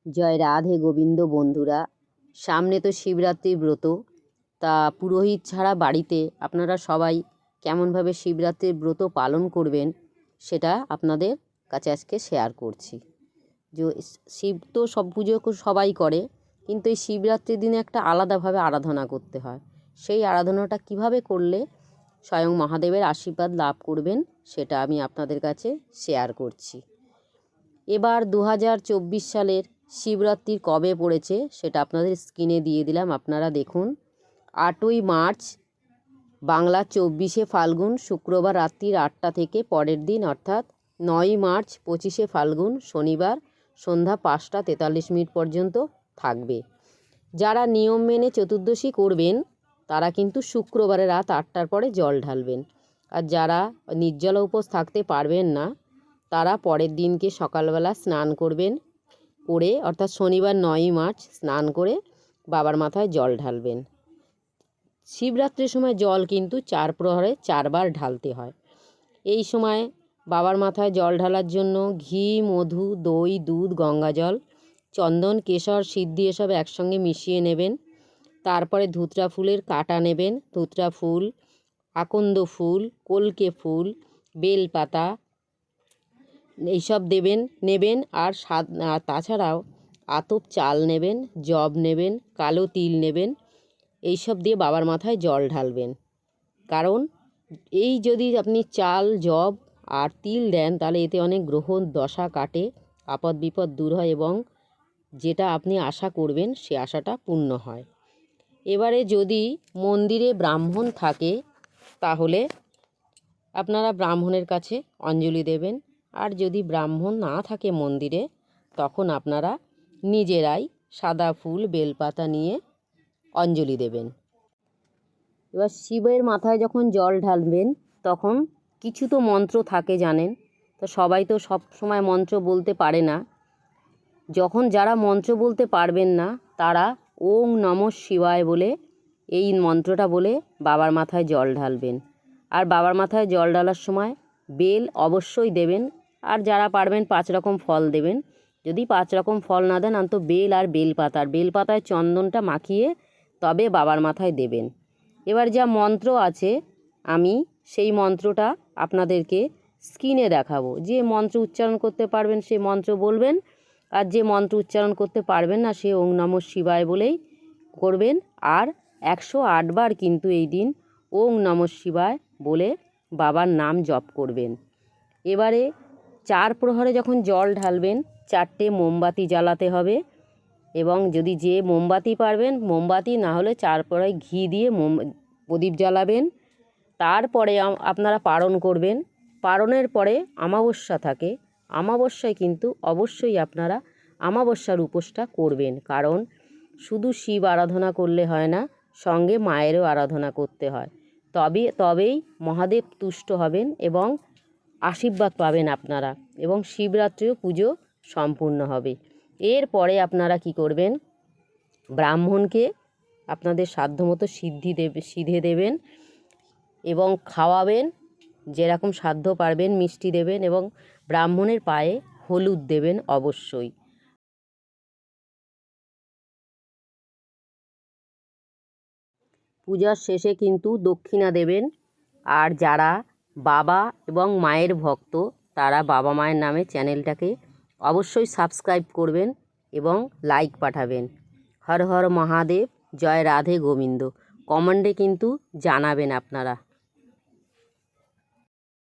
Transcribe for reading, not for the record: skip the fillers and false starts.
জয় রাধে গোবিন্দ বন্ধুরা, সামনে তো শিবরাত্রির ব্রত। তা পুরোহিত ছাড়া বাড়িতে আপনারা সবাই কেমনভাবে শিবরাত্রির ব্রত পালন করবেন সেটা আপনাদের কাছে আজকে শেয়ার করছি। যে শিব তো সব পুজো সবাই করে, কিন্তু এই শিবরাত্রির দিনে একটা আলাদাভাবে আরাধনা করতে হয়। সেই আরাধনাটা কিভাবে করলে স্বয়ং মহাদেবের আশীর্বাদ লাভ করবেন সেটা আমি আপনাদের কাছে শেয়ার করছি। এবার 2024 সালের শিবরাত্রি কবে পড়েছে সেটা আপনাদের স্ক্রিনে দিয়ে দিলাম, আপনারা দেখুন। 8ই মার্চ বাংলা, 24শে ফাল্গুন শুক্রবার রাত্রির 8টা থেকে পরের দিন অর্থাৎ 9ই মার্চ 25শে ফাল্গুন শনিবার সন্ধ্যা 5টা 43 মিনিট পর্যন্ত থাকবে। যারা নিয়ম মেনে চতুর্দশী করবেন তারা কিন্তু শুক্রবারে রাত 8টার পরে জল ঢালবেন, আর যারা নির্জলা উপোস থাকতে পারবেন না তারা পরের দিনকে সকালবেলা স্নান করবেন, করে অর্থাৎ শনিবার 9ই মার্চ স্নান করে বাবার মাথায় জল ঢালবেন। শিবরাত্রির সময় জল কিন্তু 4 প্রহরে 4 বার ঢালতে হয়। এই সময় বাবার মাথায় জল ঢালার জন্য ঘি, মধু, দই, দুধ, গঙ্গাজল, চন্দন, কেশর, সিদ্ধি এসব একসঙ্গে মিশিয়ে নেবেন। তারপরে ধুতরা ফুলের কাঁটা নেবেন, ধুতরা ফুল, আকন্দ ফুল, কলকে ফুল, বেলপাতা এইসব নেবেন। আর তাছাড়াও আতপ চাল নেবেন, জব নেবেন, কালো তিল নেবেন। এইসব দিয়ে বাবার মাথায় জল ঢালবেন। কারণ এই যদি আপনি চাল, জব আর তিল দেন তাহলে এতে অনেক গ্রহ দশা কাটে, আপদ বিপদ দূর হয় এবং যেটা আপনি আশা করবেন সে আশাটা পূর্ণ হয়। এবারে যদি মন্দিরে ব্রাহ্মণ থাকে তাহলে আপনারা ব্রাহ্মণের কাছে অঞ্জলি দেবেন, আর যদি ব্রাহ্মণ না থাকে মন্দিরে তখন আপনারা নিজেরাই সাদা ফুল, বেলপাতা নিয়ে অঞ্জলি দেবেন। এবার শিবের মাথায় যখন জল ঢালবেন তখন কিছু তো মন্ত্র থাকে জানেন, তো সবাই তো সব সময় মন্ত্র বলতে পারে না। যখন যারা মন্ত্র বলতে পারবেন না তারা ওং নমঃ শিবায় বলে এই মন্ত্রটা বলে বাবার মাথায় জল ঢালবেন। আর বাবার মাথায় জল ঢালার সময় বেল অবশ্যই দেবেন, আর যারা পারবেন 5 রকম ফল দেবেন। যদি 5 রকম ফল না দেন অন্তত বেল আর বেলপাতায় চন্দনটা মাখিয়ে তবে বাবার মাথায় দেবেন। এবার যা মন্ত্র আছে আমি সেই মন্ত্রটা আপনাদেরকে স্ক্রিনে দেখাবো। যে মন্ত্র উচ্চারণ করতে পারবেন সে মন্ত্র বলবেন, আর যে মন্ত্র উচ্চারণ করতে পারবেন না সে ওং নমঃ শিবায় বলেই করবেন। আর 108 বার কিন্তু এই দিন ওং নমঃ শিবায় বলে বাবার নাম জপ করবেন। এবারে 4 প্রহরে যখন জল ঢালবেন 4টে মোমবাতি জ্বালাতে হবে, এবং যদি যে মোমবাতি পারবেন মোমবাতি, না হলে 4 প্রহরে ঘি দিয়ে প্রদীপ জ্বালাবেন। তারপরে আপনারা পারণ করবেন। পারণের পরে অমাবস্যা থাকে, অমাবস্যায় কিন্তু অবশ্যই আপনারা অমাবস্যার উপোসটা করবেন। কারণ শুধু শিব আরাধনা করলে হয় না, সঙ্গে মায়েরও আরাধনা করতে হয়। তবেই মহাদেব তুষ্ট হবেন এবং আশীর্বাদ পাবেন আপনারা, এবং শিবরাত্রিও পুজো সম্পূর্ণ হবে। এরপরে আপনারা কি করবেন, ব্রাহ্মণকে আপনাদের সাধ্যমতো সিধে দেবেন এবং খাওয়াবেন। যেরকম সাধ্য পারবেন মিষ্টি দেবেন এবং ব্রাহ্মণের পায়ে হলুদ দেবেন অবশ্যই। পূজার শেষে কিন্তু দক্ষিণা দেবেন। আর যারা বাবা এবং মায়ের ভক্ত তারা বাবা মায়ের নামে চ্যানেলটাকে অবশ্যই সাবস্ক্রাইব করবেন এবং লাইক পাঠাবেন। হর হর মহাদেব, জয় রাধে গোবিন্দ কমেন্টে কিন্তু জানাবেন আপনারা।